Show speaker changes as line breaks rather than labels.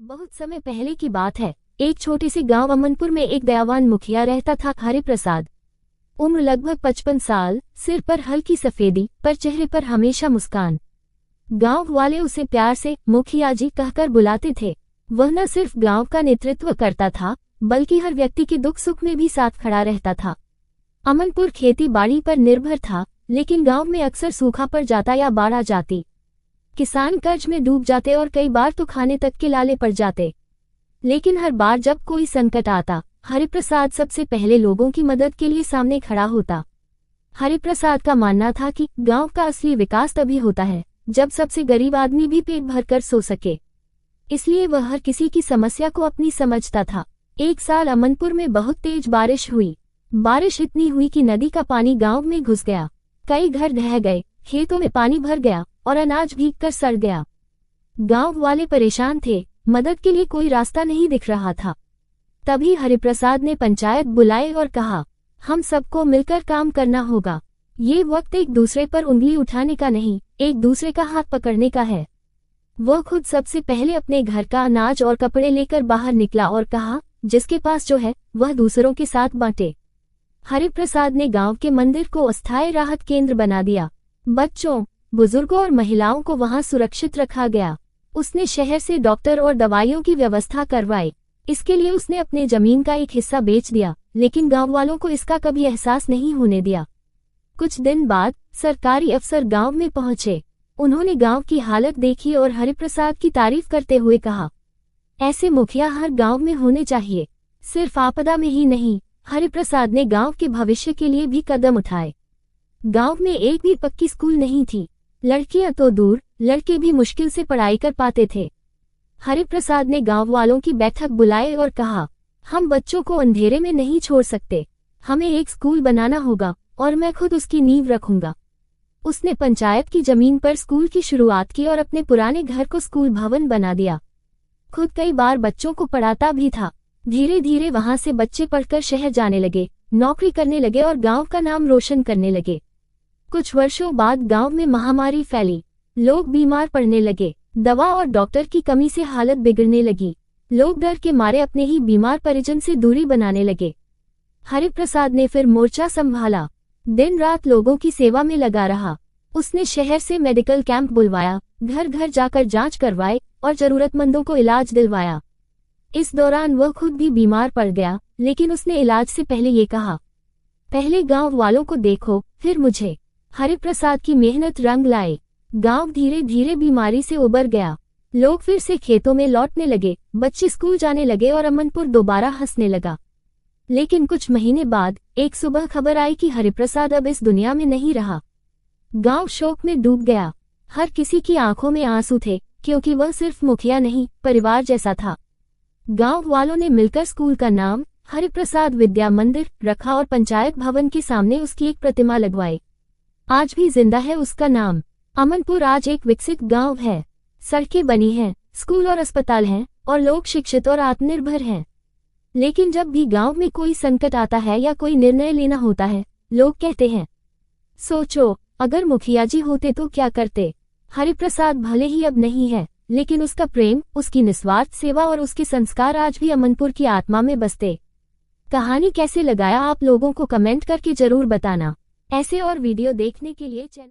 बहुत समय पहले की बात है। एक छोटे से गांव अमनपुर में एक दयावान मुखिया रहता था, हरिप्रसाद। उम्र लगभग 55 साल, सिर पर हल्की सफेदी, पर चेहरे पर हमेशा मुस्कान। गांव वाले उसे प्यार से मुखिया जी कहकर बुलाते थे। वह न सिर्फ गांव का नेतृत्व करता था, बल्कि हर व्यक्ति के दुख सुख में भी साथ खड़ा रहता था। अमनपुर खेती बाड़ी पर निर्भर था, लेकिन गांव में अक्सर सूखा पड़ जाता या बाढ़ आ जाती। किसान कर्ज में डूब जाते और कई बार तो खाने तक के लाले पड़ जाते। लेकिन हर बार जब कोई संकट आता, हरिप्रसाद सबसे पहले लोगों की मदद के लिए सामने खड़ा होता। हरिप्रसाद का मानना था कि गांव का असली विकास तभी होता है जब सबसे गरीब आदमी भी पेट भरकर सो सके। इसलिए वह हर किसी की समस्या को अपनी समझता था। एक साल अमनपुर में बहुत तेज बारिश हुई। बारिश इतनी हुई कि नदी का पानी गांव में घुस गया। कई घर ढह गए, खेतों में पानी भर गया और अनाज भीगकर सड़ गया। गांव वाले परेशान थे, मदद के लिए कोई रास्ता नहीं दिख रहा था। तभी हरिप्रसाद ने पंचायत बुलाए और कहा, हम सबको मिलकर काम करना होगा। ये वक्त एक दूसरे पर उंगली उठाने का नहीं, एक दूसरे का हाथ पकड़ने का है। वह खुद सबसे पहले अपने घर का अनाज और कपड़े लेकर बाहर निकला और कहा, जिसके पास जो है वह दूसरों के साथ बांटे। हरिप्रसाद ने गांव के मंदिर को अस्थायी राहत केंद्र बना दिया। बच्चों, बुजुर्गों और महिलाओं को वहां सुरक्षित रखा गया। उसने शहर से डॉक्टर और दवाइयों की व्यवस्था करवाई। इसके लिए उसने अपने जमीन का एक हिस्सा बेच दिया, लेकिन गांव वालों को इसका कभी एहसास नहीं होने दिया। कुछ दिन बाद सरकारी अफसर गांव में पहुंचे। उन्होंने गांव की हालत देखी और हरिप्रसाद की तारीफ करते हुए कहा, ऐसे मुखिया हर गांव में होने चाहिए, सिर्फ आपदा में ही नहीं। हरिप्रसाद ने गांव के भविष्य के लिए भी कदम उठाए। गांव में एक भी पक्की स्कूल नहीं थी। लड़कियां तो दूर, लड़के भी मुश्किल से पढ़ाई कर पाते थे। हरिप्रसाद ने गांव वालों की बैठक बुलाई और कहा, हम बच्चों को अंधेरे में नहीं छोड़ सकते। हमें एक स्कूल बनाना होगा और मैं खुद उसकी नींव रखूंगा। उसने पंचायत की जमीन पर स्कूल की शुरुआत की और अपने पुराने घर को स्कूल भवन बना दिया। खुद कई बार बच्चों को पढ़ाता भी था। धीरे धीरे वहां से बच्चे पढ़कर शहर जाने लगे, नौकरी करने लगे और गांव का नाम रोशन करने लगे। कुछ वर्षों बाद गांव में महामारी फैली। लोग बीमार पड़ने लगे। दवा और डॉक्टर की कमी से हालत बिगड़ने लगी। लोग डर के मारे अपने ही बीमार परिजन से दूरी बनाने लगे। हरिप्रसाद ने फिर मोर्चा संभाला। दिन रात लोगों की सेवा में लगा रहा। उसने शहर से मेडिकल कैंप बुलवाया, घर घर जाकर जांच करवाए और जरूरतमंदों को इलाज दिलवाया। इस दौरान वह खुद भी बीमार पड़ गया, लेकिन उसने इलाज से पहले ये कहा, पहले गांव वालों को देखो, फिर मुझे। हरिप्रसाद की मेहनत रंग लाए। गांव धीरे धीरे बीमारी से उबर गया। लोग फिर से खेतों में लौटने लगे, बच्चे स्कूल जाने लगे और अमनपुर दोबारा हंसने लगा। लेकिन कुछ महीने बाद एक सुबह खबर आई कि हरिप्रसाद अब इस दुनिया में नहीं रहा। गांव शोक में डूब गया। हर किसी की आंखों में आंसू थे, क्योंकि वह सिर्फ मुखिया नहीं, परिवार जैसा था। गांव वालों ने मिलकर स्कूल का नाम हरिप्रसाद विद्या मंदिर रखा और पंचायत भवन के सामने उसकी एक प्रतिमा लगवाई। आज भी जिंदा है उसका नाम। अमनपुर आज एक विकसित गांव है। सड़कें बनी हैं, स्कूल और अस्पताल हैं और लोग शिक्षित और आत्मनिर्भर हैं। लेकिन जब भी गांव में कोई संकट आता है या कोई निर्णय लेना होता है, लोग कहते हैं, सोचो अगर मुखिया जी होते तो क्या करते। हरिप्रसाद भले ही अब नहीं है, लेकिन उसका प्रेम, उसकी निस्वार्थ सेवा और उसके संस्कार आज भी अमनपुर की आत्मा में बसते। कहानी कैसे लगाया आप लोगों को कमेंट करके जरूर बताना। ऐसे और वीडियो देखने के लिए चैनल